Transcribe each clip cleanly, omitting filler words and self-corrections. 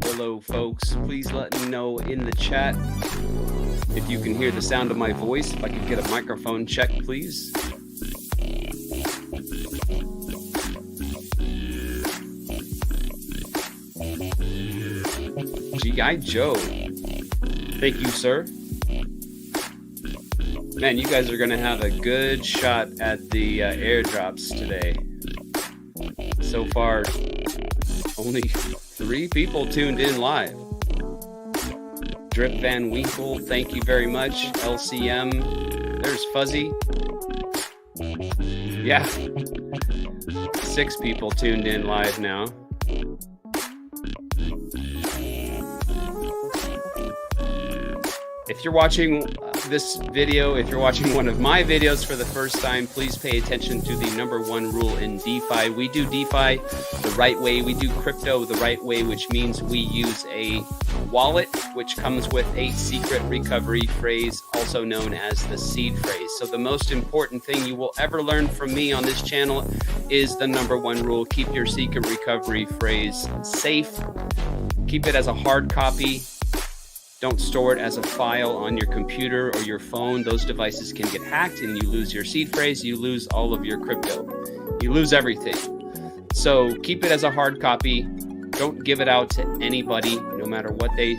Hello, folks. Please let me know in the chat if you can hear the sound of my voice. If I could get a microphone check, please. G.I. Joe. Thank you, sir. Man, you guys are going to have a good shot at the airdrops today. So far, only 3 people tuned in live. Drip Van Winkle, thank you very much. LCM, there's Fuzzy. Yeah, 6 people tuned in live now. If you're watching this video, if you're watching one of my videos for the first time, please pay attention to the #1 rule in DeFi. We do DeFi the right way. We do crypto the right way, which means we use a wallet, which comes with a secret recovery phrase, also known as the seed phrase. So the most important thing you will ever learn from me on this channel is the #1 rule. Keep your secret recovery phrase safe. Keep it as a hard copy. Don't store it as a file on your computer or your phone. Those devices can get hacked and you lose your seed phrase. You lose all of your crypto. You lose everything. So keep it as a hard copy. Don't give it out to anybody, no matter what they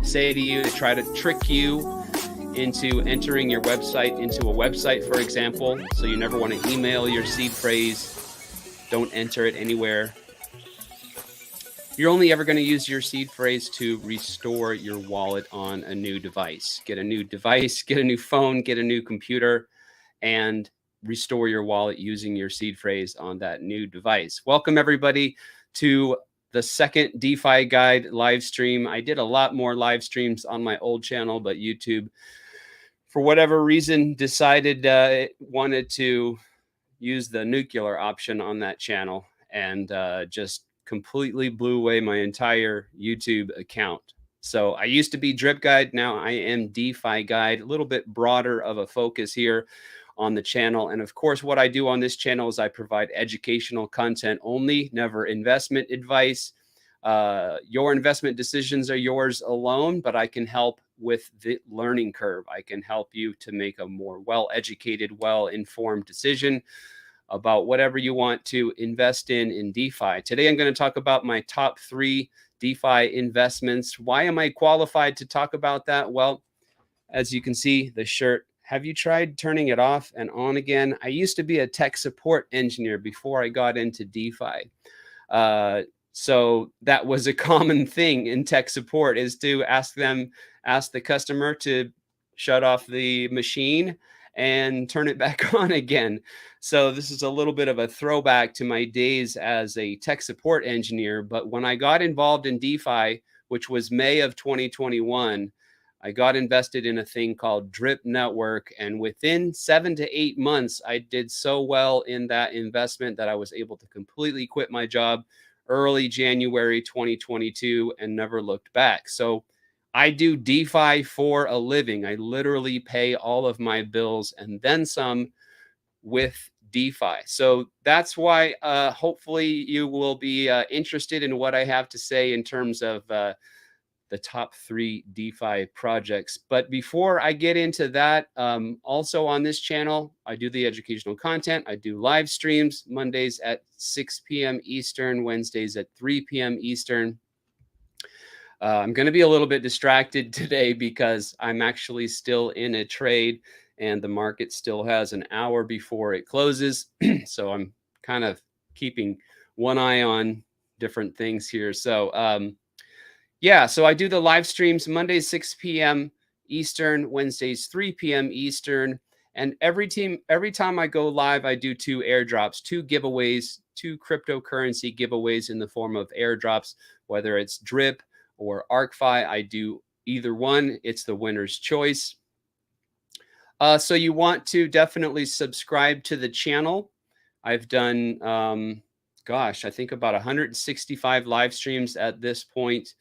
say to you to try to trick you into entering your website into a website, for example. So you never want to email your seed phrase. Don't enter it anywhere. You're only ever going to use your seed phrase to restore your wallet on a new device. Get a new device, get a new phone, get a new computer, and restore your wallet using your seed phrase on that new device. Welcome, everybody, to the second DeFi Guide live stream. I did a lot more live streams on my old channel, but YouTube, for whatever reason, decided it wanted to use the nuclear option on that channel and just completely blew away my entire YouTube account. So I used to be Drip Guide. Now I am DeFi Guide, a little bit broader of a focus here on the channel. And of course, what I do on this channel is I provide educational content only, never investment advice. Your investment decisions are yours alone, but I can help with the learning curve. I can help you to make a more well-educated, well-informed decision about whatever you want to invest in DeFi. Today, I'm going to talk about my top 3 DeFi investments. Why am I qualified to talk about that? Well, as you can see, the shirt. Have you tried turning it off and on again? I used to be a tech support engineer before I got into DeFi. So that was a common thing in tech support, is to ask the customer to shut off the machine and turn it back on again. So this is a little bit of a throwback to my days as a tech support engineer. But when I got involved in DeFi, which was May of 2021, I got invested in a thing called DRIP Network. And within 7 to 8 months, I did so well in that investment that I was able to completely quit my job early January 2022 and never looked back. So I do DeFi for a living. I literally pay all of my bills and then some with DeFi. So that's why hopefully you will be interested in what I have to say in terms of the top 3 DeFi projects. But before I get into that, also on this channel, I do the educational content. I do live streams Mondays at 6 p.m. Eastern, Wednesdays at 3 p.m. Eastern. I'm going to be a little bit distracted today because I'm actually still in a trade and the market still has an hour before it closes. So I'm kind of keeping one eye on different things here. So yeah, so I do the live streams Mondays 6 p.m. Eastern, Wednesdays 3 p.m. Eastern. And every time I go live, I do 2 airdrops, 2 giveaways, 2 cryptocurrency giveaways in the form of airdrops, whether it's DRIP or ARkFi. I do either one. It's the winner's choice. So you want to definitely subscribe to the channel. I've done, I think about 165 live streams at this point.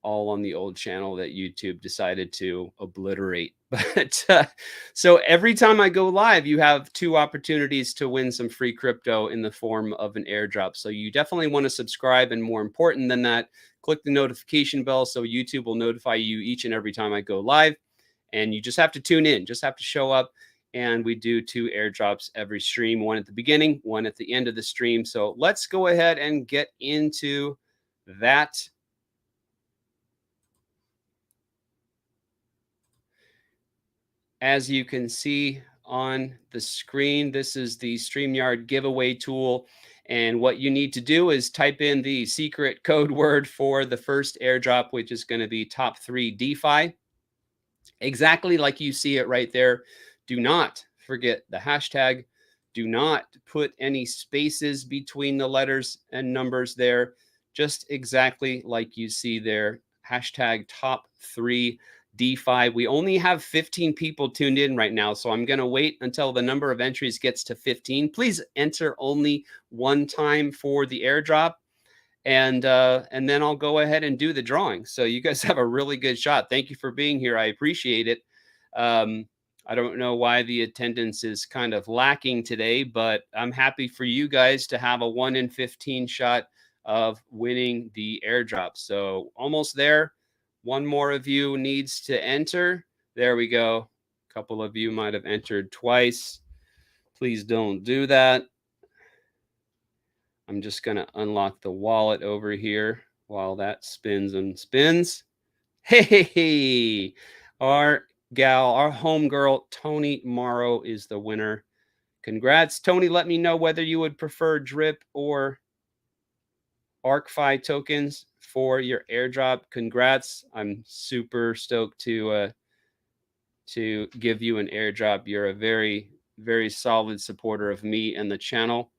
all on the old channel that YouTube decided to obliterate. But so every time I go live, you have 2 opportunities to win some free crypto in the form of an airdrop. So you definitely want to subscribe, and more important than that, click the notification bell so YouTube will notify you each and every time I go live. And you just have to tune in, just have to show up. And we do 2 airdrops every stream, one at the beginning, one at the end of the stream. So let's go ahead and get into that. As you can see on the screen, this is the StreamYard giveaway tool. And what you need to do is type in the secret code word for the first airdrop, which is going to be top 3 DeFi. Exactly like you see it right there. Do not forget the hashtag. Do not put any spaces between the letters and numbers there. Just exactly like you see there. Hashtag top 3 DeFi. We only have 15 people tuned in right now, so I'm going to wait until the number of entries gets to 15. Please enter only one time for the airdrop, and then I'll go ahead and do the drawing. So you guys have a really good shot. Thank you for being here. I appreciate it. I don't know why the attendance is kind of lacking today, but I'm happy for you guys to have a 1 in 15 shot of winning the airdrop. So almost there. One more of you needs to enter. There we go. A couple of you might have entered twice. Please don't do that. I'm just going to unlock the wallet over here while that spins and spins. Hey, our gal, our homegirl, Toni Morrow is the winner. Congrats. Toni, let me know whether you would prefer DRIP or ARkFi tokens for your airdrop. Congrats. I'm super stoked to give you an airdrop. You're a very, very solid supporter of me and the channel.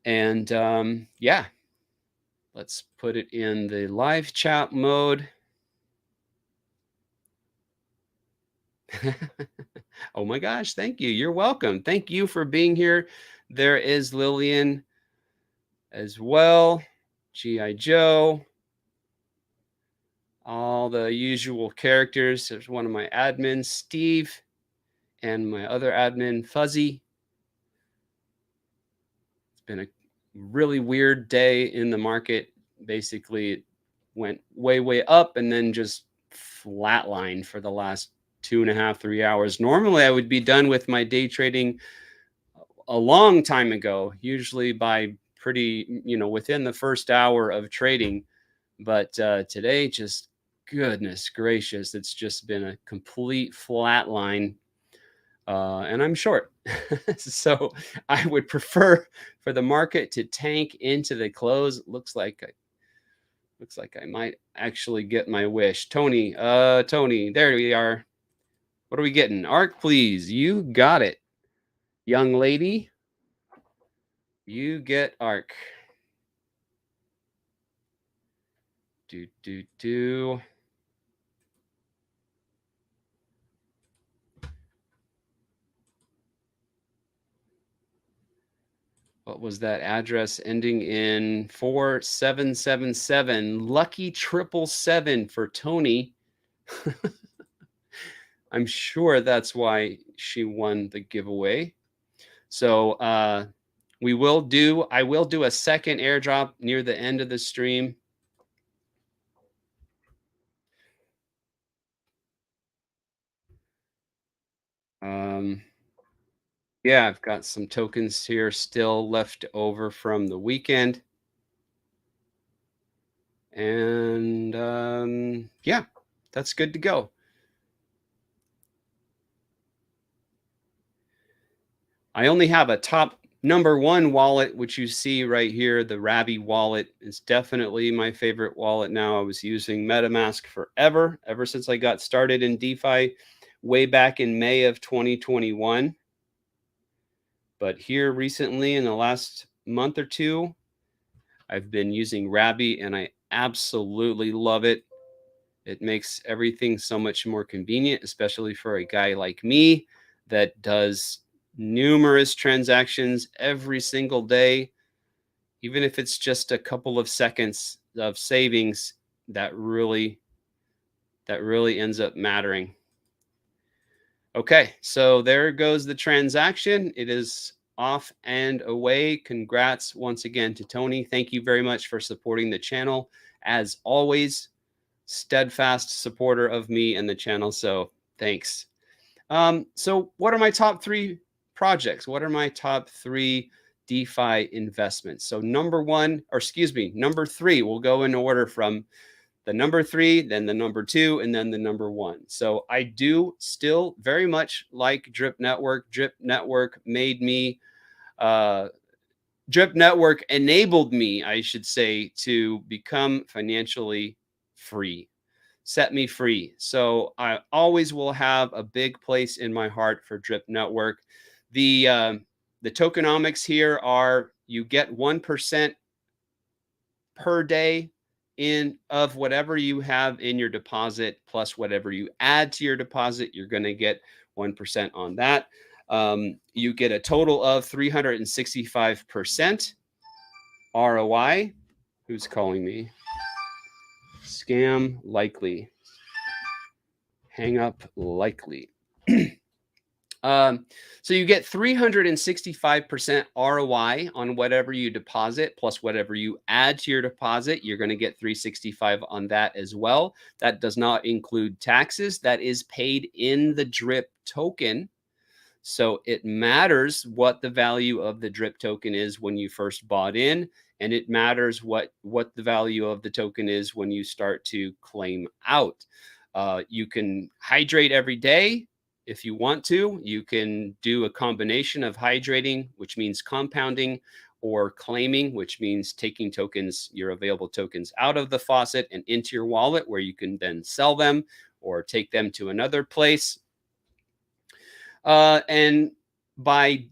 And yeah, let's put it in the live chat mode. Oh my gosh, thank you. You're welcome. Thank you for being here. There is Lillian as well. G.I. Joe. All the usual characters. There's one of my admins, Steve, and my other admin, Fuzzy. It's been a really weird day in the market. Basically, it went way, way up and then just flatlined for the last 2.5, 3 hours. Normally, I would be done with my day trading a long time ago, usually by pretty, within the first hour of trading. But today, just goodness gracious, it's just been a complete flat line. And I'm short. So I would prefer for the market to tank into the close. Looks like I might actually get my wish. Toni, there we are. What are we getting? ARK, please. You got it. Young lady, you get ARK. Do. What was that address ending in 4777? Lucky 777 for Toni. I'm sure that's why she won the giveaway. So I will do a second airdrop near the end of the stream. Yeah, I've got some tokens here still left over from the weekend. And yeah, that's good to go. I only have a top number 1 wallet, which you see right here. The Rabby wallet is definitely my favorite wallet now. I was using MetaMask forever, ever since I got started in DeFi way back in May of 2021. But here recently, in the last month or two, I've been using Rabby, and I absolutely love it. It makes everything so much more convenient, especially for a guy like me that does numerous transactions every single day. even if it's just a couple of seconds of savings, that really ends up mattering. Okay, so there goes the transaction. It is off and away. Congrats once again to Toni. Thank you very much for supporting the channel. As always, steadfast supporter of me and the channel. So thanks. So what are my top 3 projects? What are my top 3 DeFi investments? So number 3, we'll go in order from the number 3, then the number 2, and then the number 1. So I do still very much like Drip Network. Drip Network made me, Drip Network enabled me, I should say, to become financially free, set me free. So I always will have a big place in my heart for Drip Network. The tokenomics here are you get 1% per day of whatever you have in your deposit, plus whatever you add to your deposit, you're going to get 1% on that. You get a total of 365% ROI. Who's calling me? Scam likely. Hang up likely. So you get 365% ROI on whatever you deposit, plus whatever you add to your deposit. You're going to get 365 on that as well. That does not include taxes. That is paid in the DRIP token. So it matters what the value of the DRIP token is when you first bought in, and it matters what the value of the token is when you start to claim out. You can hydrate every day. If you want to, you can do a combination of hydrating, which means compounding, or claiming, which means taking tokens, your available tokens, out of the faucet and into your wallet, where you can then sell them or take them to another place. And by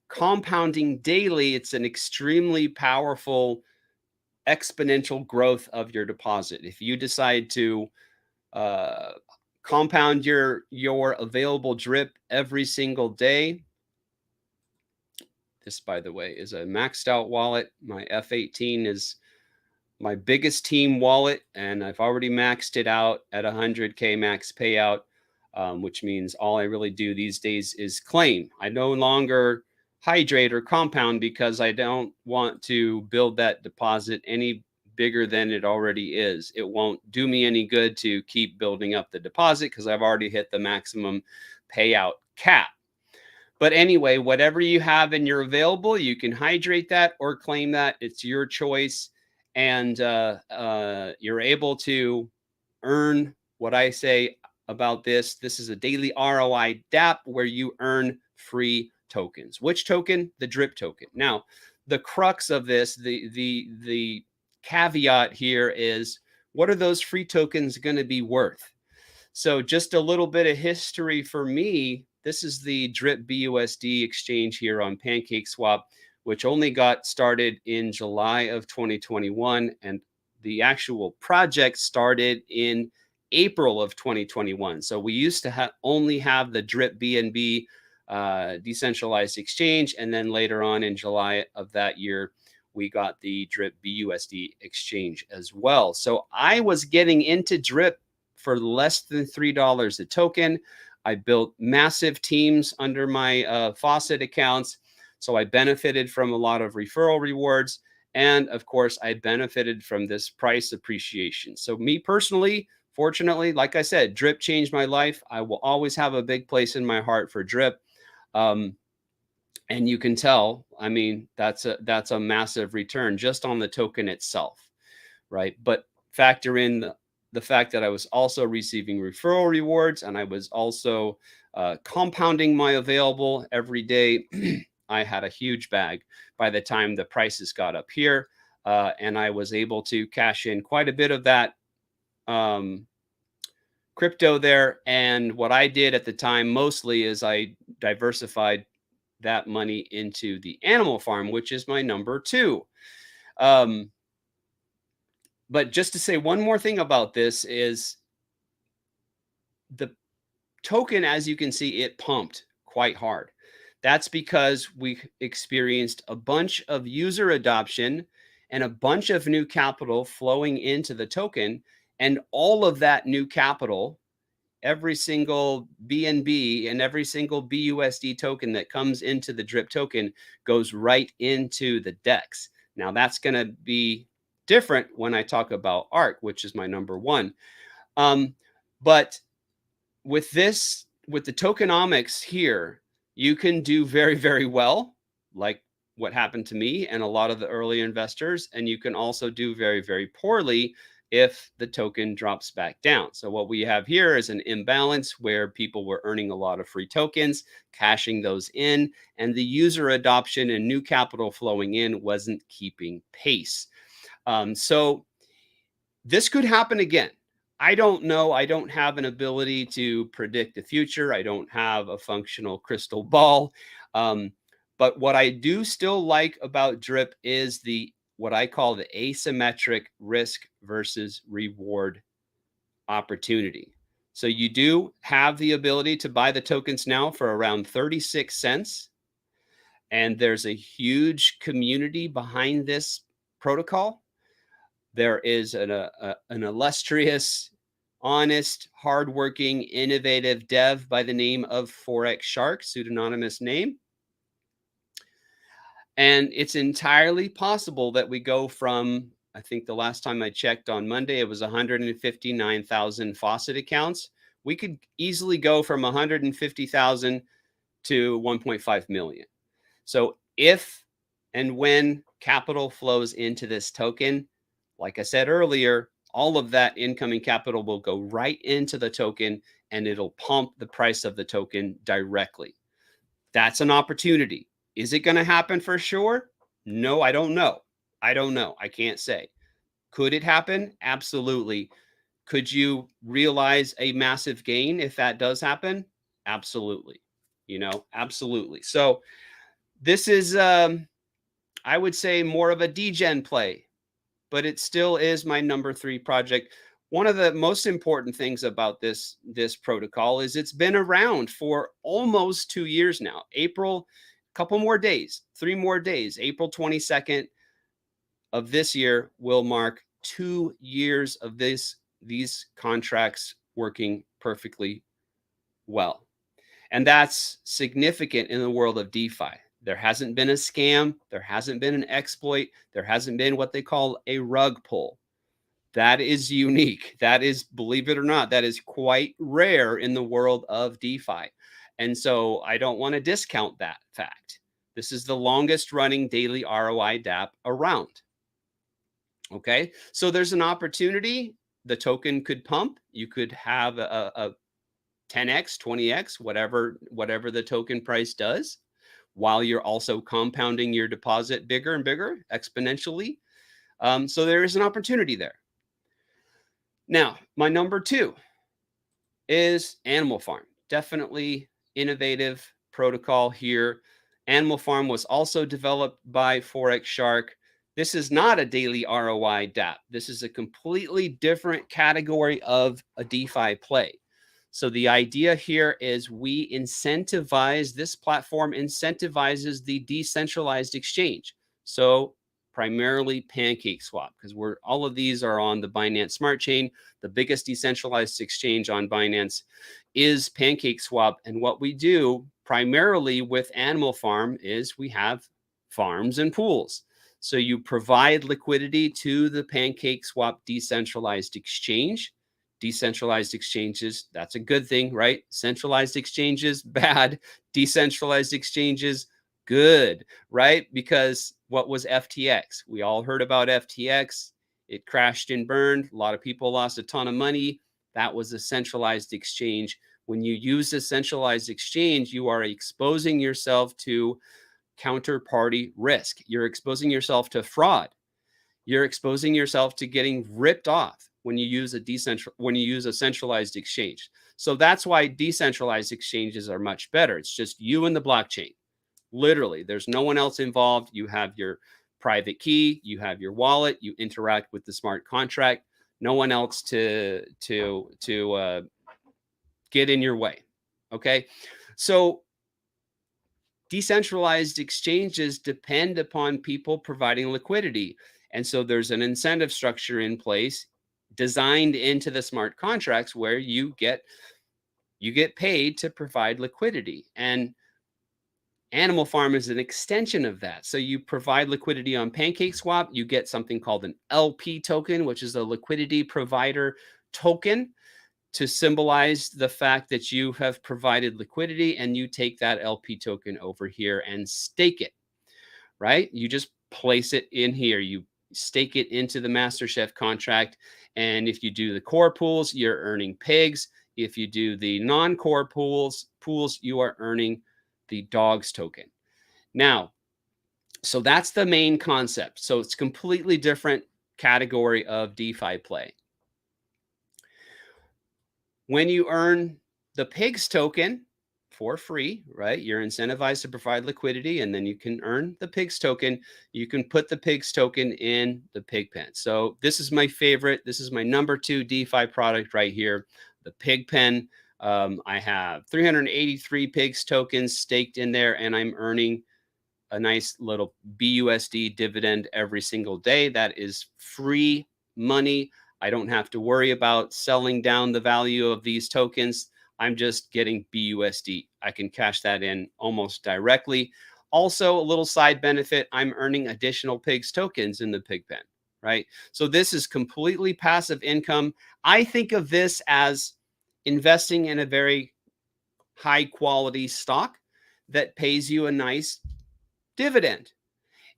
compounding daily, it's an extremely powerful exponential growth of your deposit. If you decide to compound your available drip every single day. This, by the way, is a maxed out wallet. My F18 is my biggest team wallet, and I've already maxed it out at 100K max payout, which means all I really do these days is claim. I no longer hydrate or compound because I don't want to build that deposit any bigger than it already is. It won't do me any good to keep building up the deposit because I've already hit the maximum payout cap. But anyway, whatever you have and you're available, you can hydrate that or claim that. It's your choice. And you're able to earn what I say about this. This is a daily ROI DApp where you earn free tokens. Which token? The DRIP token. Now, the crux of this, the caveat here is, what are those free tokens going to be worth? So just a little bit of history for me. This is the DRIP BUSD exchange here on PancakeSwap, which only got started in July of 2021. And the actual project started in April of 2021. So we used to only have the DRIP BNB decentralized exchange. And then later on in July of that year, we got the DRIP BUSD exchange as well. So I was getting into DRIP for less than $3 a token. I built massive teams under my Faucet accounts. So I benefited from a lot of referral rewards. And of course, I benefited from this price appreciation. So me personally, fortunately, like I said, DRIP changed my life. I will always have a big place in my heart for DRIP. And you can tell, I mean, that's a massive return just on the token itself, right? But factor in the fact that I was also receiving referral rewards, and I was also compounding my available every day. I had a huge bag by the time the prices got up here, and I was able to cash in quite a bit of that crypto there. And what I did at the time mostly is I diversified that money into the animal farm, which is my number 2. But just to say one more thing about this is the token, as you can see, it pumped quite hard. That's because we experienced a bunch of user adoption and a bunch of new capital flowing into the token. And all of that new capital, every single BNB and every single BUSD token that comes into the DRIP token goes right into the DEX. Now, that's going to be different when I talk about ARK, which is my number one. But with this, with the tokenomics here, you can do very, very well, like what happened to me and a lot of the early investors. And you can also do very, very poorly if the token drops back down. So what we have here is an imbalance where people were earning a lot of free tokens, cashing those in, and the user adoption and new capital flowing in wasn't keeping pace. So this could happen again. I don't know. I don't have an ability to predict the future. I don't have a functional crystal ball. But what I do still like about DRIP is the what I call the asymmetric risk versus reward opportunity. So you do have the ability to buy the tokens now for around 36 cents. And there's a huge community behind this protocol. There is an illustrious, honest, hardworking, innovative dev by the name of Forex Shark, pseudonymous name. And it's entirely possible that we go from, I think the last time I checked on Monday, it was 159,000 Faucet accounts. We could easily go from 150,000 to 1.5 million. So if and when capital flows into this token, like I said earlier, all of that incoming capital will go right into the token and it'll pump the price of the token directly. That's an opportunity. Is it going to happen for sure? No, I don't know. I don't know. I can't say. Could it happen? Absolutely. Could you realize a massive gain if that does happen? Absolutely. Absolutely. So this is, I would say, more of a degen play, but it still is my number 3 project. One of the most important things about this protocol is it's been around for almost 2 years now. April, couple more days, 3 more days. April 22nd of this year will mark 2 years of these contracts working perfectly well. And that's significant in the world of DeFi. There hasn't been a scam. There hasn't been an exploit. There hasn't been what they call a rug pull. That is unique. That is, believe it or not, that is quite rare in the world of DeFi. And so I don't want to discount that fact. This is the longest running daily ROI dApp around. Okay, so there's an opportunity. The token could pump. You could have a 10x, 20x, whatever the token price does, while you're also compounding your deposit bigger and bigger exponentially. So there is an opportunity there. Now, my number 2 is Animal Farm. Definitely innovative protocol here. Animal Farm was also developed by Forex Shark. This is not a daily ROI dApp. This is a completely different category of a DeFi play. So the idea here is we incentivize, this platform incentivizes the decentralized exchange. So primarily PancakeSwap, because all of these are on the Binance Smart Chain. The biggest decentralized exchange on Binance is PancakeSwap. And what we do primarily with Animal Farm is we have farms and pools. So you provide liquidity to the PancakeSwap decentralized exchange. Decentralized exchanges, that's a good thing, right? Centralized exchanges, bad. Decentralized exchanges, good, right? Because what was FTX? We all heard about FTX. It crashed and burned. A lot of people lost a ton of money. That was a centralized exchange. When you use a centralized exchange, you are exposing yourself to counterparty risk. You're exposing yourself to fraud. You're exposing yourself to getting ripped off when you use a centralized exchange. So that's why decentralized exchanges are much better. It's just you and the blockchain. Literally, there's no one else involved. You have your private key, you have your wallet, you interact with the smart contract. No one else to get in your way. Okay, so decentralized exchanges depend upon people providing liquidity. And so there's an incentive structure in place designed into the smart contracts where you get paid to provide liquidity. And Animal Farm is an extension of that. So you provide liquidity on PancakeSwap, you get something called an LP token, which is a liquidity provider token to symbolize the fact that you have provided liquidity, and you take that LP token over here and stake it, right? You just place it in here. You stake it into the MasterChef contract. And if you do the core pools, you're earning pigs. If you do the non-core pools, you are earning the dogs token. Now, so that's the main concept. So it's completely different category of DeFi play. When you earn the pigs token for free, right? You're incentivized to provide liquidity, and then you can earn the pigs token. You can put the pigs token in the pig pen. So this is my favorite. This is my number 2 DeFi product right here, the pig pen. I have 383 pigs tokens staked in there, and I'm earning a nice little BUSD dividend every single day. That is free money. I don't have to worry about selling down the value of these tokens. I'm just getting BUSD. I can cash that in almost directly. Also, a little side benefit, I'm earning additional pigs tokens in the pig pen, right? So this is completely passive income. I think of this as investing in a very high quality stock that pays you a nice dividend.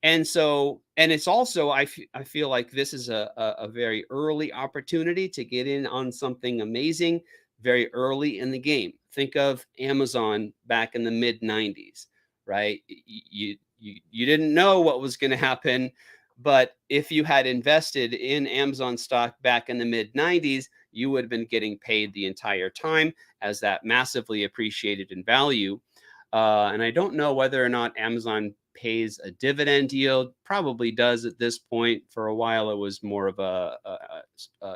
And so, and it's also, I feel like this is a very early opportunity to get in on something amazing very early in the game. Think of Amazon back in the mid 90s, right? You didn't know what was going to happen, but if you had invested in Amazon stock back in the mid 90s, you would have been getting paid the entire time as that massively appreciated in value. And I don't know whether or not Amazon pays a dividend yield. Probably does at this point. For a while, it was more of a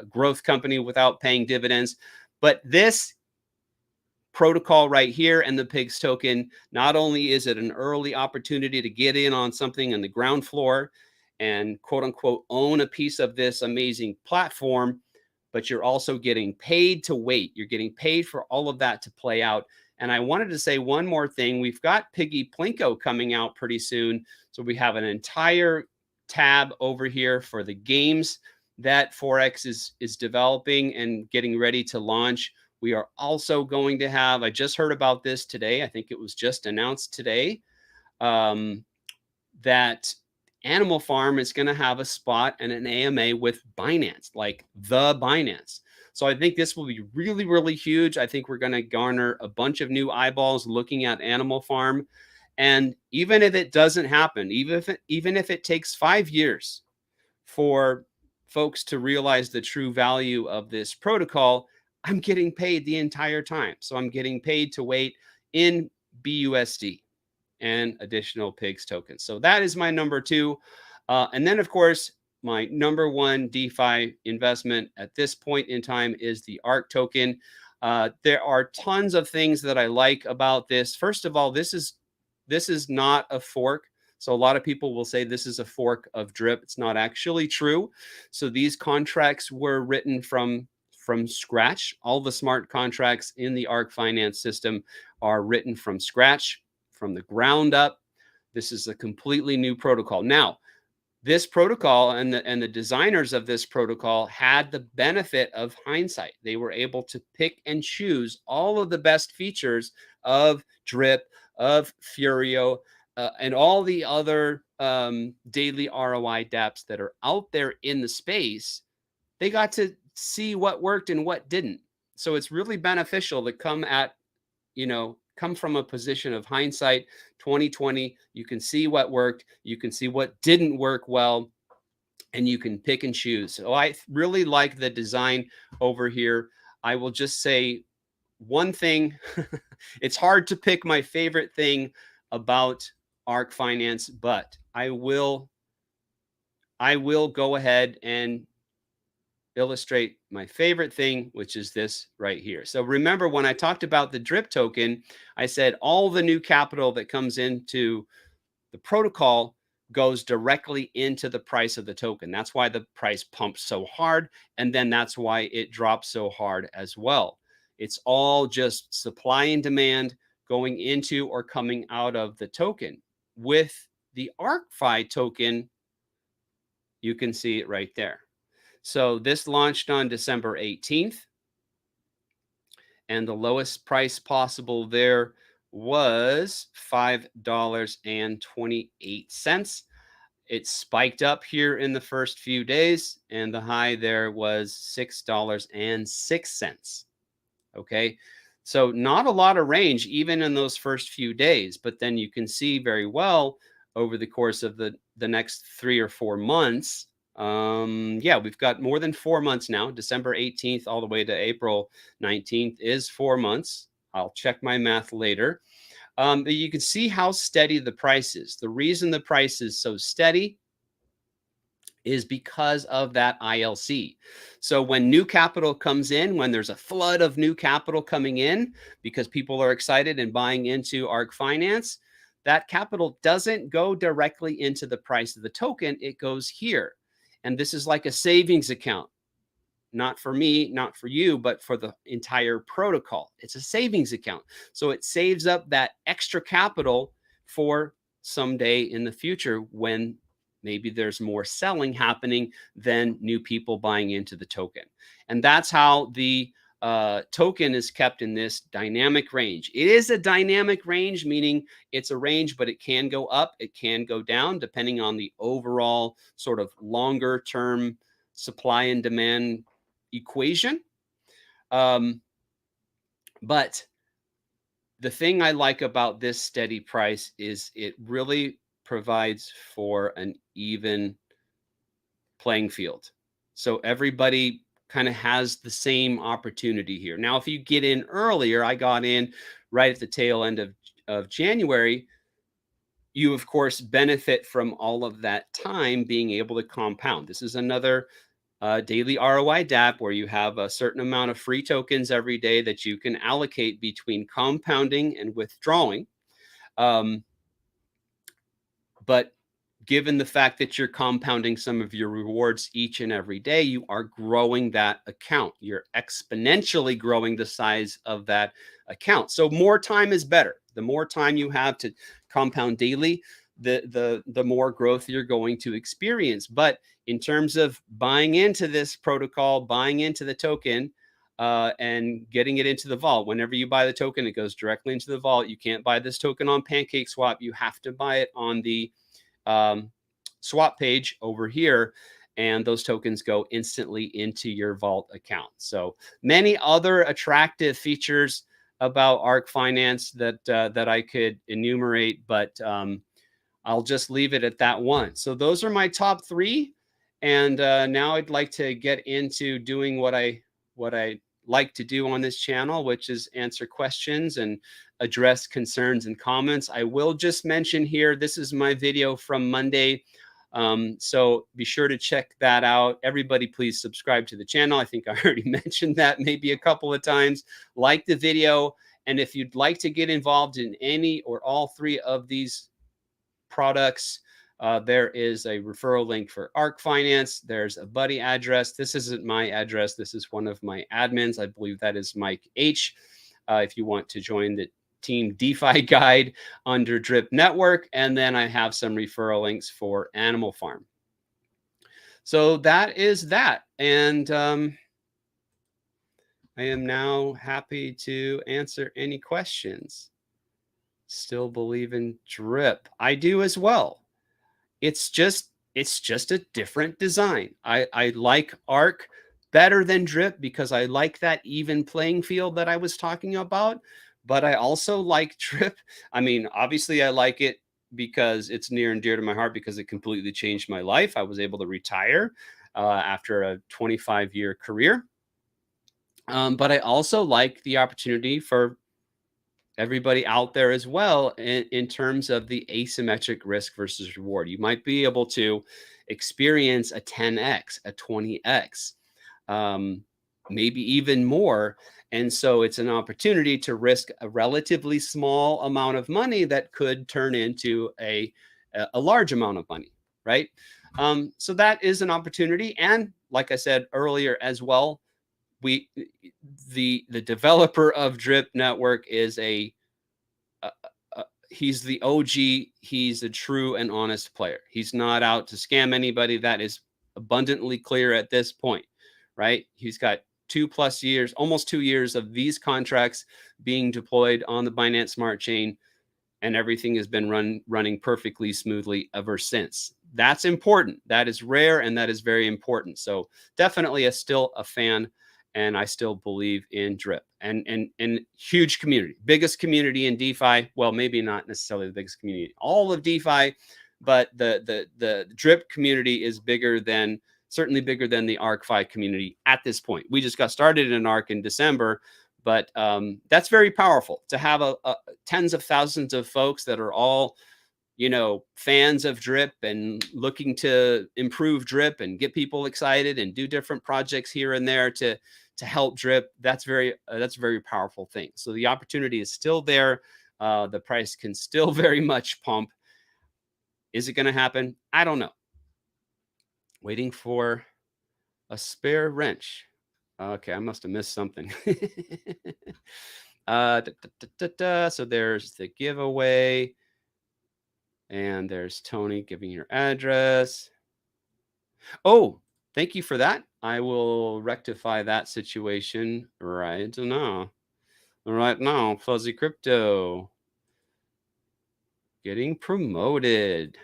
growth company without paying dividends. But this protocol right here and the pigs token, not only is it an early opportunity to get in on something on the ground floor and quote unquote own a piece of this amazing platform, but you're also getting paid to wait. You're getting paid for all of that to play out. And I wanted to say one more thing. We've got Piggy Plinko coming out pretty soon. So we have an entire tab over here for the games that Forex is developing and getting ready to launch. We are also going to have, I just heard about this today, I think it was just announced today, that Animal Farm is going to have a spot and an AMA with Binance, like the Binance. So I think this will be really, really huge. I think we're going to garner a bunch of new eyeballs looking at Animal Farm. And even if it doesn't happen, even if it takes 5 years for folks to realize the true value of this protocol, I'm getting paid the entire time. So I'm getting paid to wait in BUSD and additional pigs tokens. So that is my number 2. And then, of course, my number 1 DeFi investment at this point in time is the ARK token. There are tons of things that I like about this. First of all, this is not a fork. So a lot of people will say this is a fork of DRIP. It's not actually true. So these contracts were written from scratch. All the smart contracts in the ARK finance system are written from scratch, from the ground up. This is a completely new protocol. Now, this protocol and the designers of this protocol had the benefit of hindsight. They were able to pick and choose all of the best features of DRIP, of Furio, and all the other daily ROI dApps that are out there in the space. They got to see what worked and what didn't. So it's really beneficial to come from a position of hindsight, 2020. You can see what worked, you can see what didn't work well, and you can pick and choose. So I really like the design over here. I will just say one thing. It's hard to pick my favorite thing about ARK Finance, but I will go ahead and illustrate my favorite thing, which is this right here. So remember when I talked about the DRIP token, I said all the new capital that comes into the protocol goes directly into the price of the token. That's why the price pumps so hard. And then that's why it drops so hard as well. It's all just supply and demand going into or coming out of the token. With the ARkFi token, you can see it right there. So this launched on December 18th. And the lowest price possible there was $5.28. It spiked up here in the first few days, and the high there was $6.06. Okay. So not a lot of range, even in those first few days, but then you can see very well over the course of the next 3 or 4 months. Yeah, we've got more than 4 months now. December 18th all the way to April 19th is 4 months. I'll check my math later. But you can see how steady the price is. The reason the price is so steady is because of that ILC. So when new capital comes in, when there's a flood of new capital coming in because people are excited and buying into ARK Finance, that capital doesn't go directly into the price of the token. It goes here. And this is like a savings account. Not for me, not for you, but for the entire protocol. It's a savings account. So it saves up that extra capital for someday in the future when maybe there's more selling happening than new people buying into the token. And that's how the token is kept in this dynamic range. It is a dynamic range, meaning it's a range, but it can go up, it can go down, depending on the overall sort of longer term supply and demand equation. But the thing I like about this steady price is it really provides for an even playing field. So everybody kind of has the same opportunity here. Now, if you get in earlier, I got in right at the tail end of January, you of course benefit from all of that time being able to compound. This is another daily ROI DApp where you have a certain amount of free tokens every day that you can allocate between compounding and withdrawing. But given the fact that you're compounding some of your rewards each and every day, you are growing that account. You're exponentially growing the size of that account. So more time is better. The more time you have to compound daily, the more growth you're going to experience. But in terms of buying into this protocol, buying into the token, and getting it into the vault, whenever you buy the token, it goes directly into the vault. You can't buy this token on PancakeSwap. You have to buy it on the swap page over here, and those tokens go instantly into your vault account. So many other attractive features about ARK Finance that I could enumerate, but I'll just leave it at that one. So those are my top 3. And now I'd like to get into doing what I like to do on this channel, which is answer questions and address concerns and comments. I will just mention here, this is my video from Monday. So be sure to check that out. Everybody, please subscribe to the channel. I think I already mentioned that maybe a couple of times. Like the video. And if you'd like to get involved in any or all 3 of these products, there is a referral link for ARK Finance. There's a buddy address. This isn't my address. This is one of my admins. I believe that is Mike H. If you want to join the Team DeFi Guide under DRIP Network. And then I have some referral links for Animal Farm. So that is that. And I am now happy to answer any questions. Still believe in DRIP. I do as well. It's just a different design. I like ARK better than DRIP because I like that even playing field that I was talking about. But I also like DRIP. I mean, obviously I like it because it's near and dear to my heart because it completely changed my life. I was able to retire after a 25-year career. But I also like the opportunity for everybody out there as well in terms of the asymmetric risk versus reward. You might be able to experience a 10x, a 20x. maybe even more. And so it's an opportunity to risk a relatively small amount of money that could turn into a large amount of money, right? So that is an opportunity. And like I said earlier as well, we the developer of Drip Network is a, he's the OG. He's a true and honest player. He's not out to scam anybody. That is abundantly clear at this point, right? He's got 2+ years, almost 2 years of these contracts being deployed on the Binance Smart Chain, and everything has been running perfectly smoothly ever since. That's important. That is rare, and that is very important. So definitely still a fan, and I still believe in Drip and huge community, biggest community in DeFi. Well, maybe not necessarily the biggest community, all of DeFi, but the Drip community is bigger than, certainly bigger than the ArkFi community at this point. We just got started in Ark in December, but that's very powerful to have tens of thousands of folks that are all, fans of Drip and looking to improve Drip and get people excited and do different projects here and there to help Drip. That's a very powerful thing. So the opportunity is still there. The price can still very much pump. Is it going to happen? I don't know. Waiting for a spare wrench. Okay, I must have missed something. So there's the giveaway. And there's Toni giving your address. Oh, thank you for that. I will rectify that situation right now. Right now, FuzzyCrypto getting promoted.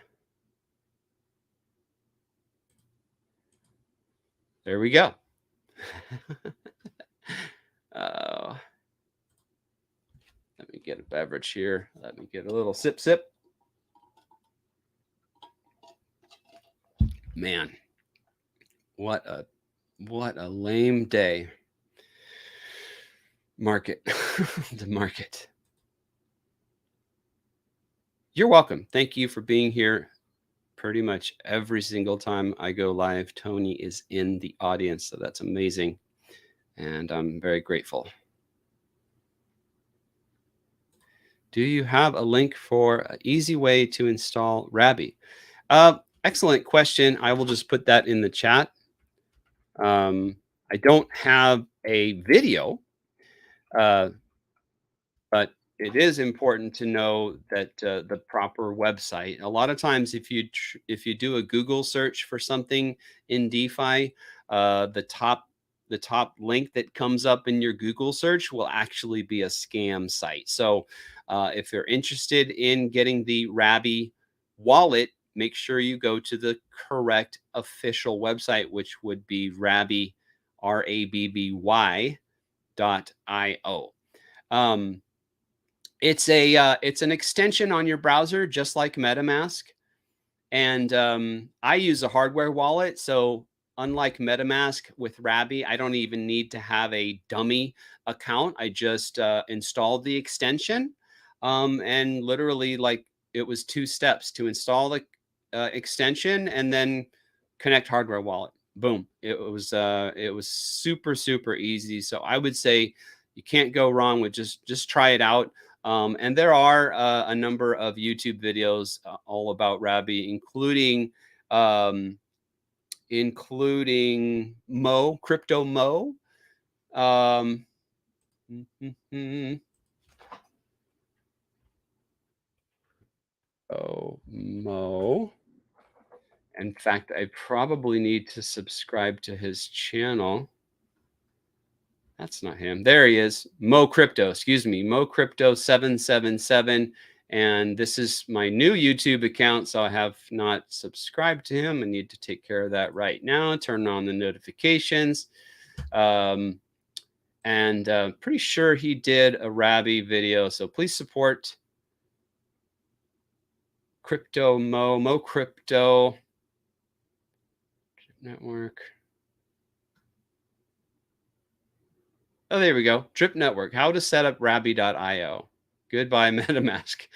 There we go. Let me get a beverage here. Let me get a little sip. Man, what a lame day. Market. The market. You're welcome. Thank you for being here. Pretty much every single time I go live, Toni is in the audience. So that's amazing. And I'm very grateful. Do you have a link for an easy way to install Rabby? Excellent question. I will just put that in the chat. I don't have a video, but it is important to know that the proper website. A lot of times, if you do a Google search for something in DeFi, the top link that comes up in your Google search will actually be a scam site. So if you're interested in getting the Rabby wallet, make sure you go to the correct official website, which would be Rabby, RABBY.io. It's an extension on your browser, just like MetaMask. And I use a hardware wallet. So unlike MetaMask with Rabby, I don't even need to have a dummy account. I just installed the extension. And literally, like, it was 2 steps to install the extension and then connect hardware wallet. Boom. It was super easy. So I would say you can't go wrong with just try it out. And there are a number of YouTube videos all about Rabby, including Mo, Crypto Mo. Oh, Mo. In fact, I probably need to subscribe to his channel. That's not him. There he is. Mo Crypto, excuse me. Mo Crypto 777. And this is my new YouTube account. So I have not subscribed to him. I need to take care of that right now. Turn on the notifications. And pretty sure he did a Rabby video. So please support Crypto Mo Crypto Network. Oh, there we go. Drip Network. How to set up Rabby.io. Goodbye, MetaMask.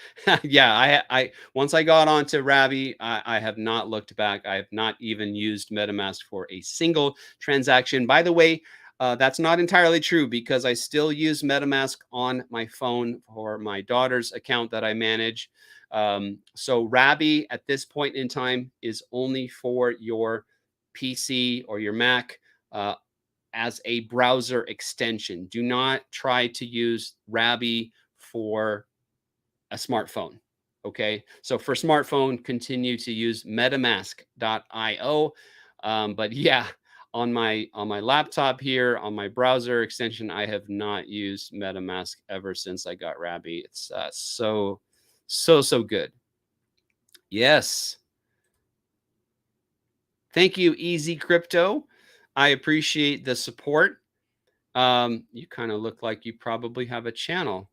Yeah, I once I got onto Rabby, I have not looked back. I have not even used MetaMask for a single transaction. By the way, that's not entirely true because I still use MetaMask on my phone for my daughter's account that I manage. So Rabby at this point in time is only for your PC or your Mac. As a browser extension. Do not try to use Rabby for a smartphone. Okay. So for smartphone, continue to use metamask.io. But yeah, on my laptop here, on my browser extension, I have not used MetaMask ever since I got Rabby. It's so good. Yes. Thank you, Easy Crypto. I appreciate the support. You kind of look like you probably have a channel.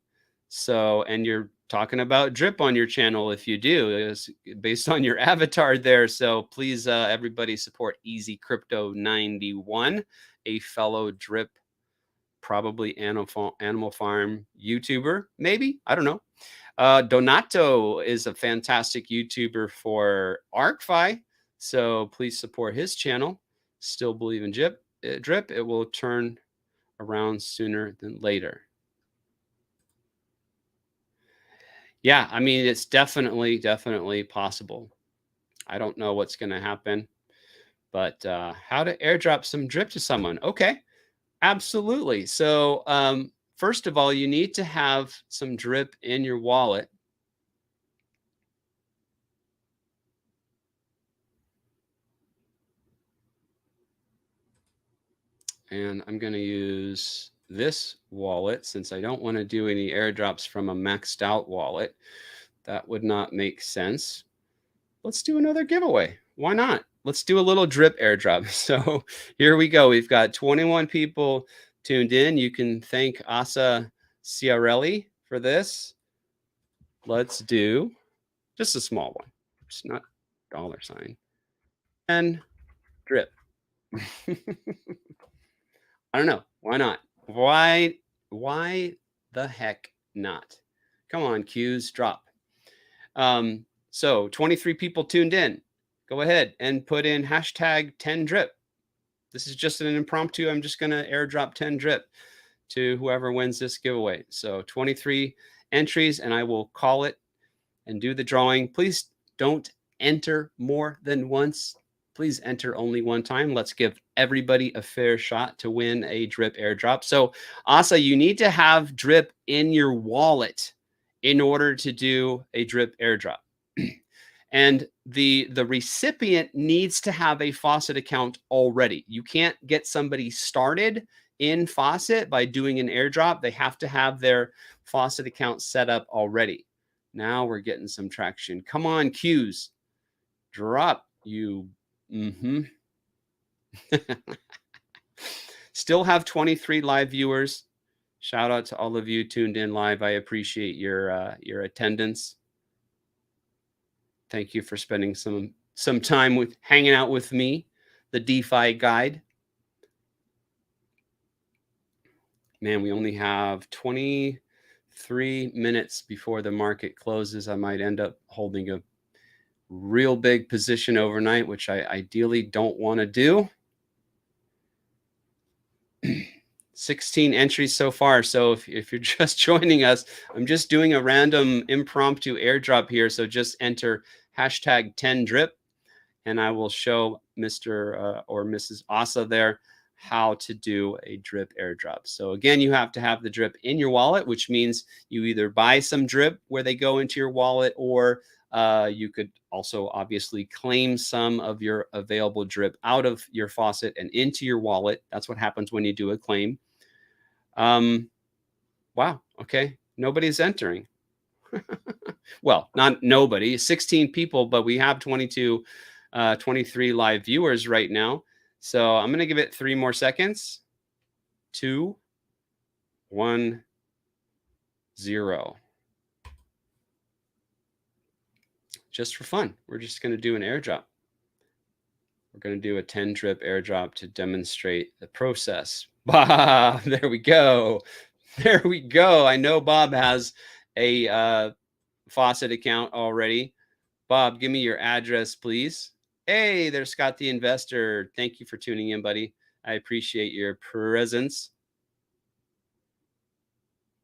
So, and you're talking about drip on your channel. If you do, it's based on your avatar there. So please, everybody support Easy Crypto 91, a fellow drip, probably Animal Farm YouTuber, maybe. I don't know. Donato is a fantastic YouTuber for ArkFi. So please support his channel. Still believe in drip. It will turn around sooner than later. Yeah, I mean, it's definitely possible. I don't know what's going to happen, but how to airdrop some drip to someone. Okay, absolutely. So first of all, you need to have some drip in your wallet. And I'm going to use this wallet since I don't want to do any airdrops from a maxed out wallet. That would not make sense. Let's do another giveaway. Why not? Let's do a little drip airdrop. So here we go. We've got 21 people tuned in. You can thank Asa Ciarelli for this. Let's do just a small one. It's not $. And drip. I don't know. Why not? Why the heck not? Come on, Q's drop. So 23 people tuned in. Go ahead and put in hashtag 10 drip. This is just an impromptu. I'm just going to airdrop 10 drip to whoever wins this giveaway. So 23 entries, and I will call it and do the drawing. Please don't enter more than once. Please enter only one time. Let's give everybody a fair shot to win a drip airdrop. So Asa, you need to have drip in your wallet in order to do a drip airdrop. And the recipient needs to have a Faucet account already. You can't get somebody started in Faucet by doing an airdrop. They have to have their Faucet account set up already. Now we're getting some traction. Come on, Q's. Drop you. Still have 23 live viewers. Shout out to all of you tuned in live. I appreciate your attendance. Thank you for spending some time with hanging out with me, the DeFi guide. Man, we only have 23 minutes before the market closes. I might end up holding a real big position overnight, which I ideally don't want to do. 16 entries so far. So if you're just joining us, I'm just doing a random impromptu airdrop here. So just enter hashtag 10 drip and I will show Mr. Or Mrs. Asa there how to do a drip airdrop. So again, you have to have the drip in your wallet, which means you either buy some drip where they go into your wallet, or you could also obviously claim some of your available drip out of your Faucet and into your wallet. That's what happens when you do a claim. Wow. Okay. Nobody's entering. Well, not nobody, 16 people, but we have 23 live viewers right now. So I'm going to give it 3 more seconds. 2, 1, 0. Just for fun, we're just going to do an airdrop. We're going to do a 10 drip airdrop to demonstrate the process. Bah, there we go. There we go. I know Bob has a Faucet account already. Bob, give me your address, please. Hey, there's Scott the Investor. Thank you for tuning in, buddy. I appreciate your presence.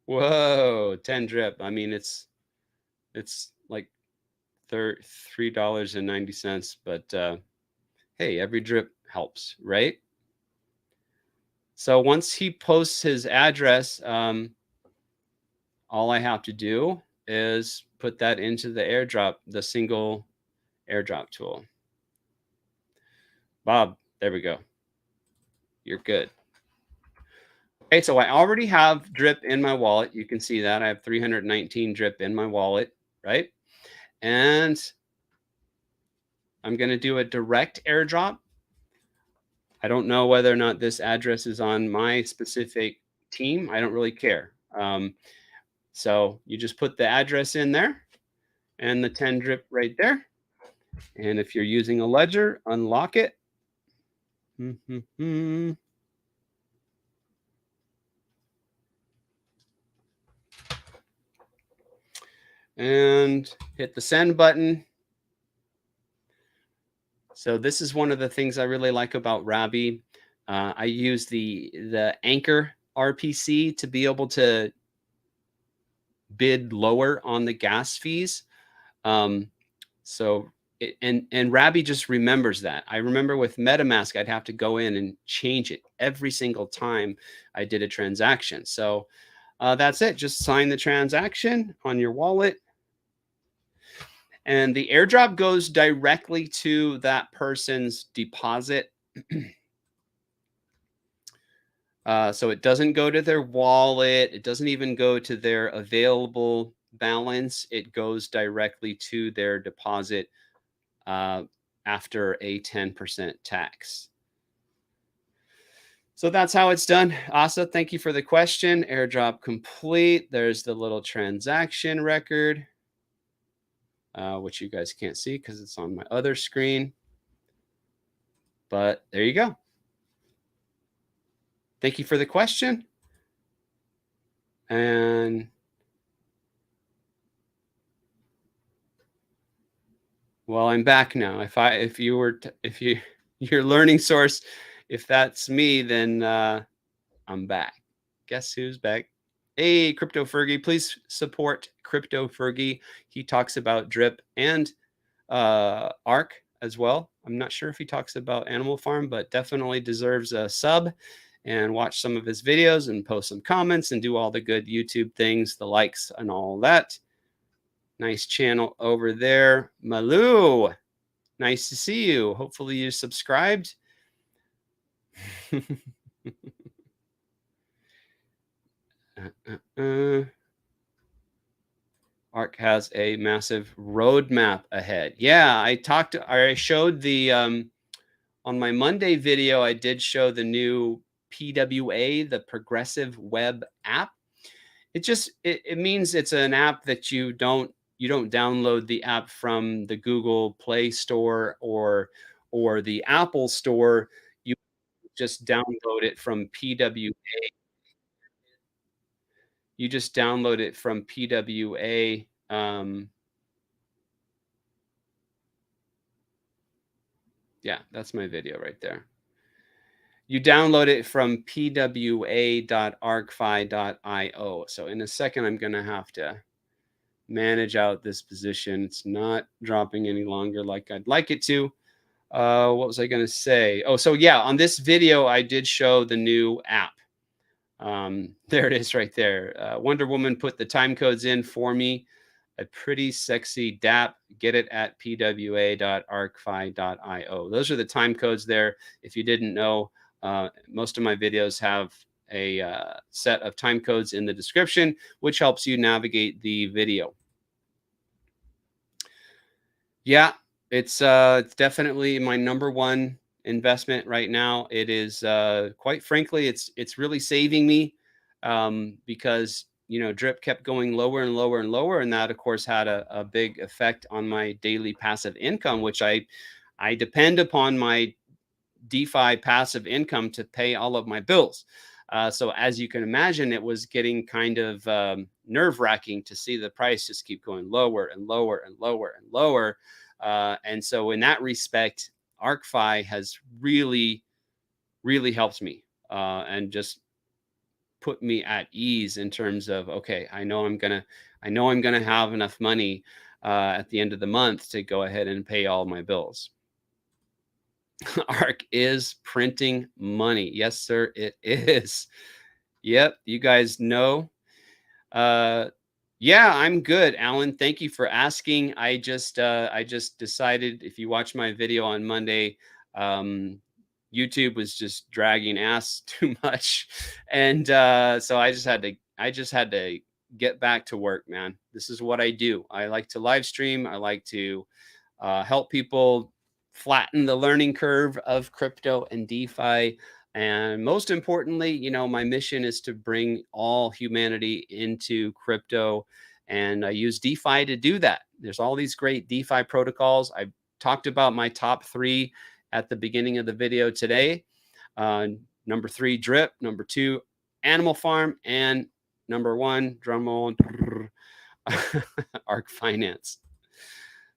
Whoa, 10 drip. I mean, it's like $3.90, but hey, every drip helps, right? So once he posts his address, all I have to do is put that into the airdrop, the single airdrop tool. Bob, there we go. You're good. Okay, so I already have drip in my wallet. You can see that I have 319 drip in my wallet, right? And I'm going to do a direct airdrop. I don't know whether or not this address is on my specific team. I don't really care. So you just put the address in there and the 10 drip right there. And if you're using a ledger, unlock it. And hit the send button. So this is one of the things I really like about Rabby. I use the anchor RPC to be able to bid lower on the gas fees. And Rabby just remembers that. I remember with MetaMask, I'd have to go in and change it every single time I did a transaction. So that's it. Just sign the transaction on your wallet. And the airdrop goes directly to that person's deposit. So it doesn't go to their wallet. It doesn't even go to their available balance. It goes directly to their deposit after a 10% tax. So that's how it's done. Asa, thank you for the question. Airdrop complete. There's the little transaction record, which you guys can't see because it's on my other screen. But there you go. Thank you for the question. And well, I'm back now. If your learning source, if that's me, then I'm back. Guess who's back? Hey, Crypto Fergie, please support Crypto Fergie. He talks about drip and ARK as well. I'm not sure if he talks about Animal Farm, but definitely deserves a sub, and watch some of his videos and post some comments and do all the good YouTube things, the likes and all that. Nice channel over there. Malou, nice to see you. Hopefully you subscribed. ARK has a massive roadmap ahead. Yeah, I showed the on my Monday video, I did show the new PWA, the Progressive Web app. It means it's an app that you don't download the app from the Google Play Store or the Apple Store. You just download it from PWA. You just download it from PWA. Yeah, that's my video right there. You download it from pwa.arkfi.io. So in a second, I'm going to have to manage out this position. It's not dropping any longer like I'd like it to. What was I going to say? Oh, so yeah, on this video, I did show the new app. There it is right there. Wonder Woman put the time codes in for me. A pretty sexy DApp. Get it at pwa.arkfi.io. Those are the time codes there. If you didn't know, most of my videos have a set of time codes in the description, which helps you navigate the video. Yeah, it's definitely my number one investment right now. It is quite frankly, it's really saving me because drip kept going lower and lower and lower, and that of course had a big effect on my daily passive income, which I depend upon my DeFi passive income to pay all of my bills. So as you can imagine, it was getting kind of nerve-wracking to see the price just keep going lower and lower and lower and lower. And so in that respect, ArkFi has really, really helped me and just put me at ease in terms of, okay, I know I'm gonna have enough money at the end of the month to go ahead and pay all my bills. ARK is printing money. Yes, sir, it is. Yep, you guys know. Yeah, I'm good, Alan. Thank you for asking. I just decided, if you watch my video on Monday, YouTube was just dragging ass too much, and so I just had to get back to work, man. This is what I do. I like to live stream. I like to help people flatten the learning curve of crypto and DeFi. And most importantly, you know, my mission is to bring all humanity into crypto. And I use DeFi to do that. There's all these great DeFi protocols. I talked about my top 3 at the beginning of the video today. Number 3, DRIP. Number 2, Animal Farm. And number 1, drumroll, ARK Finance.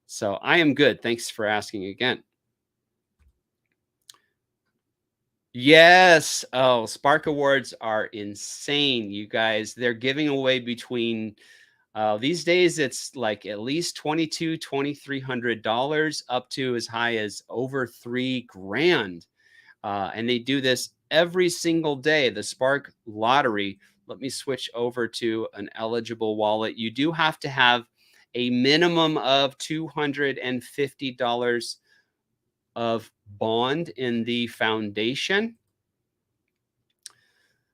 So I am good. Thanks for asking again. Yes. Oh, Spark Awards are insane, you guys. They're giving away between these days it's like at least $2,200-$2,300 up to as high as over $3,000. And they do this every single day. The Spark Lottery. Let me switch over to an eligible wallet. You do have to have a minimum of $250 of bond in the foundation.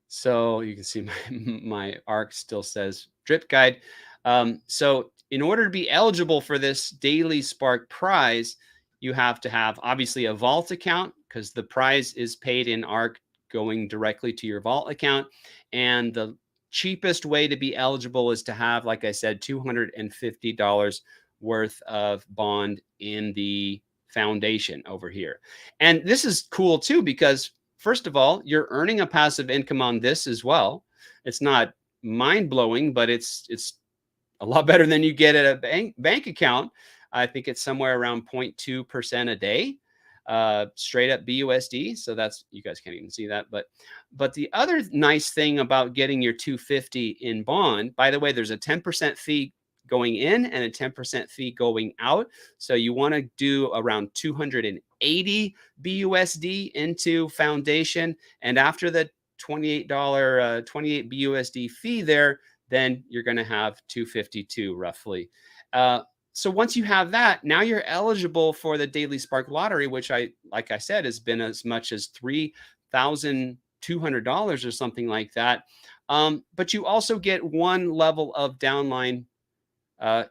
So you can see my ARK still says drip guide. So in order to be eligible for this daily Spark prize, you have to have obviously a vault account, because the prize is paid in ARK going directly to your vault account. And the cheapest way to be eligible is to have, like I said, $250 worth of bond in the foundation over here. And this is cool too, because first of all, you're earning a passive income on this as well. It's not mind-blowing, but it's a lot better than you get at a bank account. I think it's somewhere around 0.2% a day, straight up BUSD. So that's, you guys can't even see that. But the other nice thing about getting your 250 in bond, by the way, there's a 10% fee going in and a 10% fee going out. So you want to do around 280 BUSD into foundation. And after the $28 28 BUSD fee there, then you're going to have 252 roughly. So once you have that, now you're eligible for the Daily Spark Lottery, which like I said, has been as much as $3,200 or something like that. But you also get one level of downline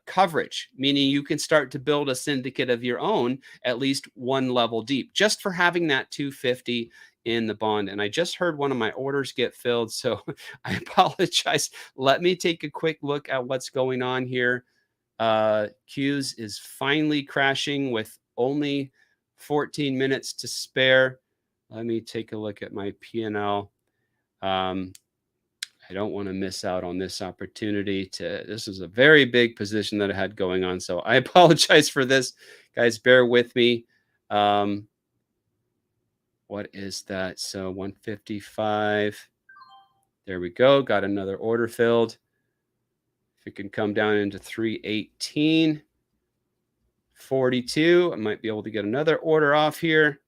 coverage, meaning you can start to build a syndicate of your own, at least one level deep, just for having that 250 in the bond. And I just heard one of my orders get filled, so I apologize. Let me take a quick look at what's going on here. Q's is finally crashing with only 14 minutes to spare. Let me take a look at my P&L. I don't want to miss out on this opportunity this is a very big position that I had going on. So I apologize for this, guys, bear with me. What is that? So 155, there we go. Got another order filled. If it can come down into 318.42, I might be able to get another order off here.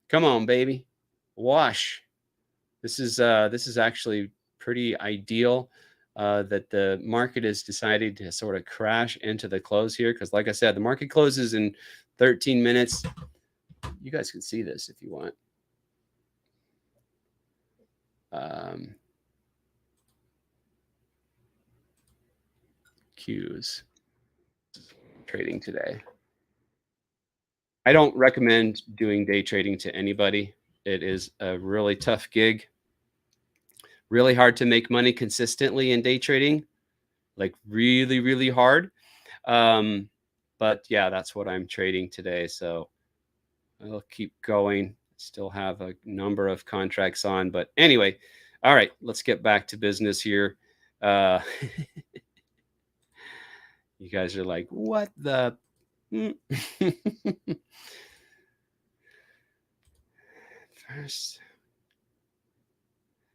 Come on, baby. Wash. This is actually pretty ideal that the market has decided to sort of crash into the close here, because like I said, the market closes in 13 minutes. You guys can see this if you want. Q's trading today. I don't recommend doing day trading to anybody. It is a really tough gig. Really hard to make money consistently in day trading, like really, really hard. But yeah, that's what I'm trading today. So I'll keep going. Still have a number of contracts on, but anyway, all right, let's get back to business here. You guys are like, what the? First.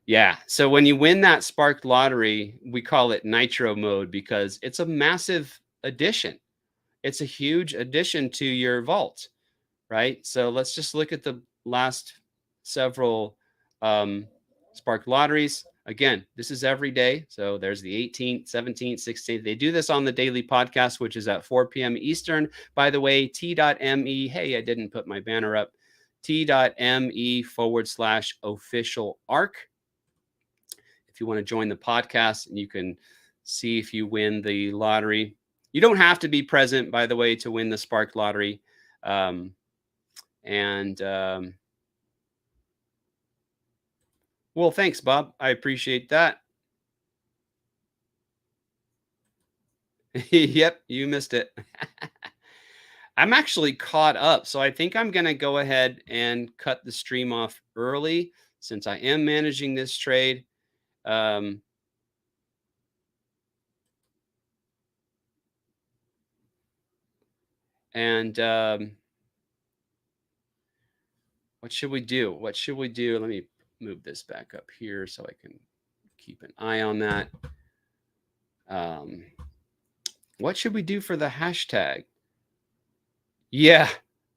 Yeah. So when you win that sparked lottery, we call it nitro mode because it's a massive addition. It's a huge addition to your vault, right? So let's just look at the last several sparked lotteries. Again, this is every day. So there's the 18th, 17th, 16th. They do this on the daily podcast, which is at 4 p.m. Eastern. By the way, t.me. Hey, I didn't put my banner up. t.me/official ARK. If you want to join the podcast and you can see if you win the lottery. You don't have to be present, by the way, to win the sparked lottery. Well, thanks, Bob. I appreciate that. Yep, you missed it. I'm actually caught up, so I think I'm going to go ahead and cut the stream off early since I am managing this trade. What should we do? What should we do? Let me move this back up here so I can keep an eye on that. What should we do for the hashtag? Yeah,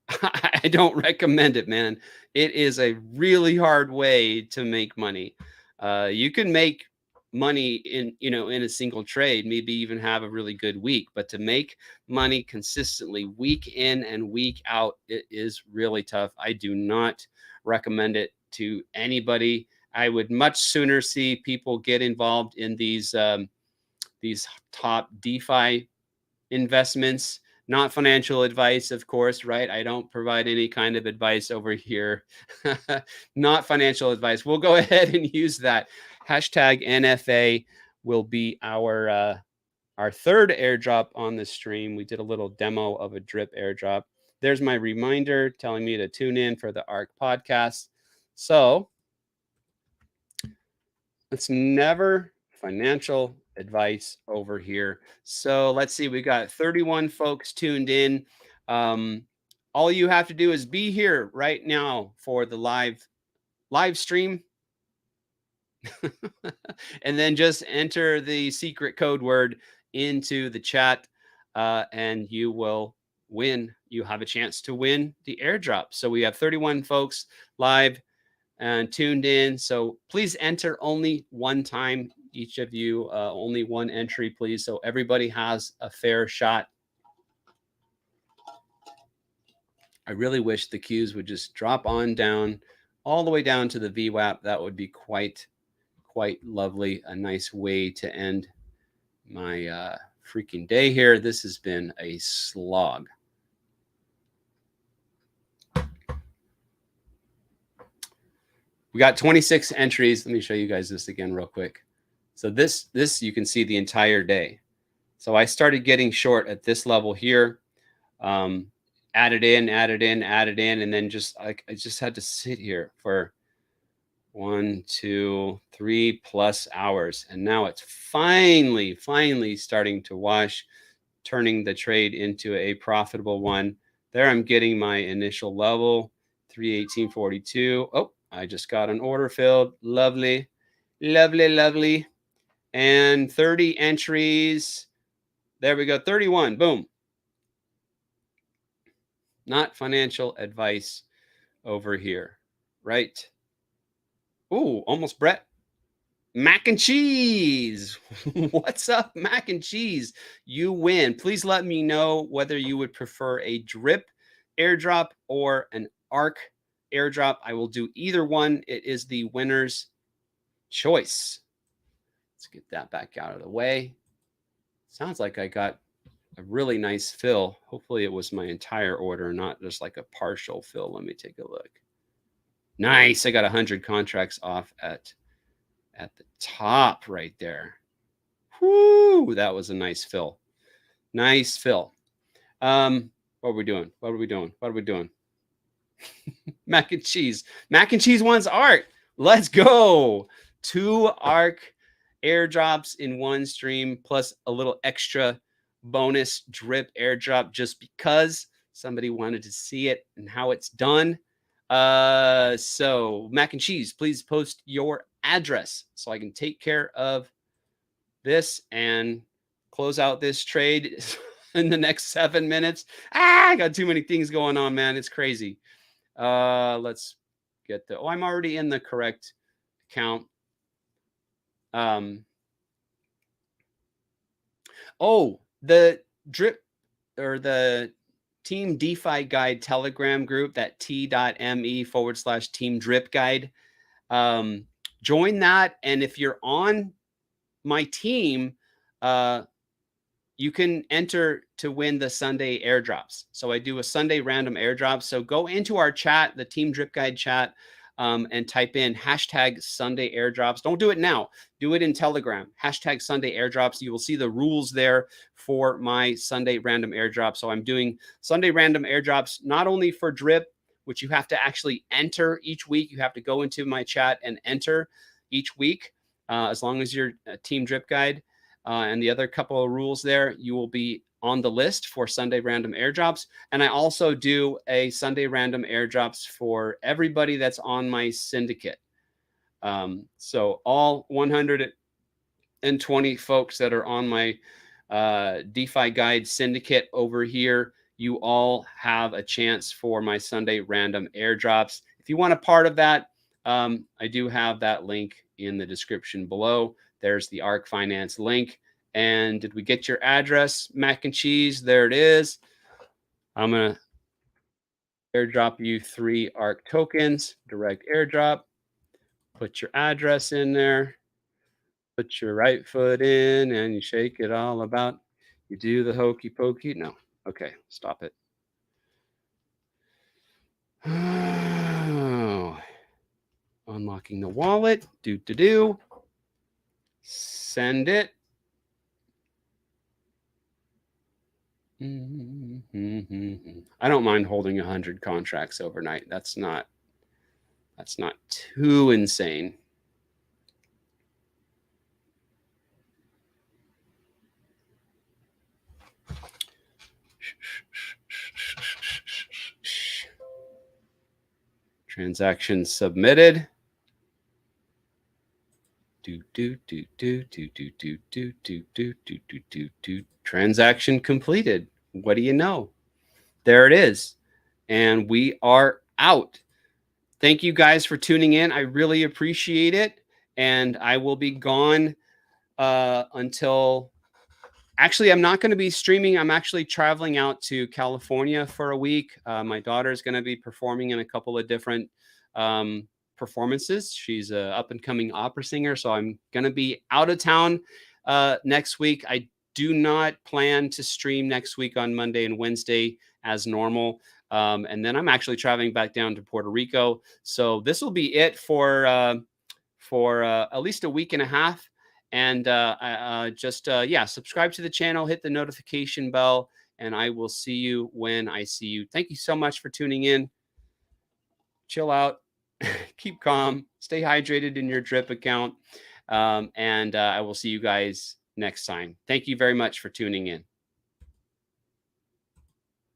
I don't recommend it, man. It is a really hard way to make money. You can make money in a single trade, maybe even have a really good week, but to make money consistently week in and week out, it is really tough. I do not recommend it to anybody. I would much sooner see people get involved in these top DeFi investments. Not financial advice, of course, right? I don't provide any kind of advice over here. Not financial advice. We'll go ahead and use that. Hashtag NFA will be our third airdrop on the stream. We did a little demo of a drip airdrop. There's my reminder telling me to tune in for the ARK podcast. So it's never financial advice over here. So let's see, we got 31 folks tuned in. All you have to do is be here right now for the live stream. And then just enter the secret code word into the chat and you will win. You have a chance to win the airdrop. So we have 31 folks live and tuned in. So please enter only one time, each of you, only one entry, please. So everybody has a fair shot. I really wish the queues would just drop on down all the way down to the VWAP. That would be quite lovely. A nice way to end my freaking day here. This has been a slog. We got 26 entries. Let me show you guys this again real quick. So this you can see the entire day. So I started getting short at this level here. Added in, and then I just had to sit here for 1, 2, 3+ hours. And now it's finally starting to wash, turning the trade into a profitable one. There I'm getting my initial level, 318.42. Oh, I just got an order filled. Lovely. And 30 entries. There we go. 31. Boom. Not financial advice over here, right? Ooh, almost Brett. MakNCheeze. What's up, MakNCheeze? You win. Please let me know whether you would prefer a drip airdrop or an ARK airdrop. I will do either one. It is the winner's choice. Let's get that back out of the way. Sounds like I got a really nice fill. Hopefully it was my entire order, not just like a partial fill. Let me take a look. Nice. I got 100 contracts off at the top right there. Whoo, that was a nice fill. Nice fill. What are we doing? MakNCheeze. MakNCheeze wants ARK. Let's go. 2 ARK airdrops in one stream, plus a little extra bonus drip airdrop just because somebody wanted to see it and how it's done. So MakNCheeze, please post your address so I can take care of this and close out this trade in the next 7 minutes. I got too many things going on, man. It's crazy. Let's get the, I'm already in the correct account. The drip or the Team DeFi Guide Telegram group, that t.me/team drip guide. Join that. And if you're on my team, you can enter to win the Sunday airdrops. So I do a Sunday random airdrop. So go into our chat, the Team Drip Guide chat, and type in #Sunday airdrops. Don't do it now. Do it in Telegram. #Sunday airdrops. You will see the rules there for my Sunday random airdrop. So I'm doing Sunday random airdrops, not only for drip, which you have to actually enter each week. You have to go into my chat and enter each week, as long as you're a Team Drip Guide. And the other couple of rules there, you will be on the list for Sunday random airdrops. And I also do a Sunday random airdrops for everybody that's on my syndicate. So all 120 folks that are on my DeFi Guide syndicate over here, you all have a chance for my Sunday random airdrops. If you want a part of that, I do have that link in the description below. There's the ARK Finance link. And did we get your address, MakNCheeze? There it is. I'm going to airdrop you 3 ARK tokens, direct airdrop. Put your address in there. Put your right foot in and you shake it all about. You do the hokey pokey. No. Okay, stop it. Oh. Unlocking the wallet. Do. Send it. I don't mind holding 100 contracts overnight. That's not too insane. Transaction submitted. Transaction completed. What do you know? There it is. And we are out. Thank you guys for tuning in. I really appreciate it. And I will be gone until... Actually, I'm not going to be streaming. I'm actually traveling out to California for a week. My daughter is going to be performing in a couple of different performances. She's an up-and-coming opera singer, so I'm going to be out of town next week. I do not plan to stream next week on Monday and Wednesday as normal. And then I'm actually traveling back down to Puerto Rico. So this will be it for at least a week and a half. And subscribe to the channel, hit the notification bell, and I will see you when I see you. Thank you so much for tuning in. Chill out, keep calm, stay hydrated in your drip account. And I will see you guys next time. Thank you very much for tuning in.